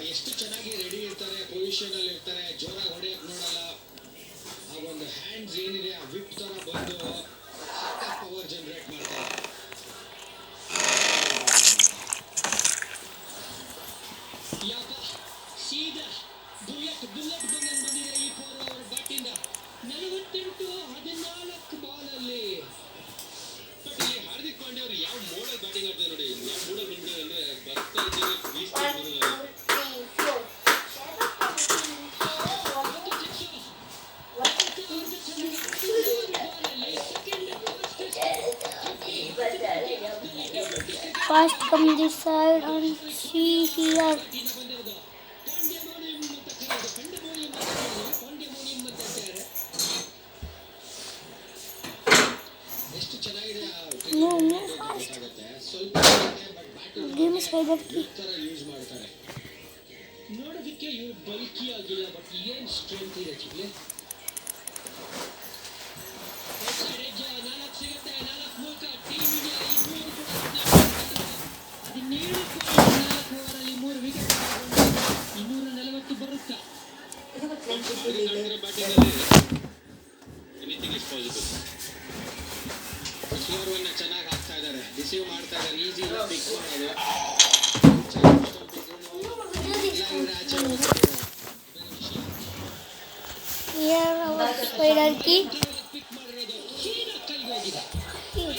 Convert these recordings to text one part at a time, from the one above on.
ಎಷ್ಟು ಚೆನ್ನಾಗಿ ರೆಡಿ ಇರ್ತಾರೆ, ಪೊಸಿಷನ್ ಅಲ್ಲಿ ಇರ್ತಾರೆ, ಜೋರಾಗಿ ಹೊಡೆಯಕ್ ನೋಡಲ್ಲ. ಆ ಒಂದು ಹ್ಯಾಂಡ್ಸ್ ಏನಿದೆ ಆ ವಿಪ್ ತರ ಬಂದು ಪವರ್ ಜನರೇಟ್ ಮಾಡ್ತಾರೆ. ಸೀದಾ ಬುಲೆಟ್ ಬಂದಿದೆ ಈ ಫೋರ್ ಅವರ್ ಬ್ಯಾಟಿಂದ 48-14 ಬಾಲ್ ಅಲ್ಲಿ. ಬಟ್ ಇಲ್ಲಿ ಹಾರ್ದಿಕ್ ಪಾಂಡ್ಯ ಅವರು ಯಾವ ಮೋಡಲ್ ಬ್ಯಾಟಿಂಗ್ ಆಡ್ತಾರೆ ನೋಡಿ, ಯಾವ ಮೋಡಲ್ ಬಂದ್ಬಿಟ್ಟಿದೆ ಅಂದ್ರೆ ಬರ್ತಾ ಇದ್ದಾರೆ First come this side and see here. No, fast. Give me spider key. ನೋಡೋದಕ್ಕೆ ಇವು ಬಲ್ಕಿ ಆಗಿಲ್ಲ, ಬಟ್ ಏನ್ ಸ್ಟ್ರೆಂತ್ ಇದೆ ಚಿಕ್ಲೆ. ಸಿಗುತ್ತೆ 4 ಮೂಲಕ ಟೀಮ್ ಇಂಡಿಯಾ 17 ಓವರಲ್ಲಿ 3 ವಿಕೆಟ್ 240 ಬರುತ್ತಾ. Anything is possible. ಸ್ಕೋರ್ವನ್ನ ಚೆನ್ನಾಗಿ ಹಾಕ್ತಾ ಇದ್ದಾರೆ, ರಿಸೀವ್ ಮಾಡ್ತಾ ಇದ್ದಾರೆ, ಈಸಿ ಪಿಕ್ ಮಾಡೋದು. Here our spider key.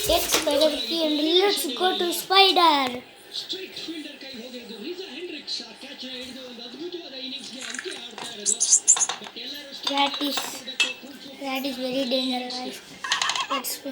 Take spider key and let's go to spider. Straight fielder ಕೈ ಹೋಗಿರೋದು ರೀಸಾ ಹೆಂಡ್ರಿಕ್ಸ್ ಕ್ಯಾಚ್ ಹಿಡಿದು ಒಂದು ಅದ್ಭುತವಾದ ಇನ್ನಿಂಗ್ಸ್ ಗೆ ಅಂಕಿ ಆಡ್ತಾ ಇರೋದು. ಬಟ್ ಎಲ್ಲರೂ That is very dangerous. Let's go.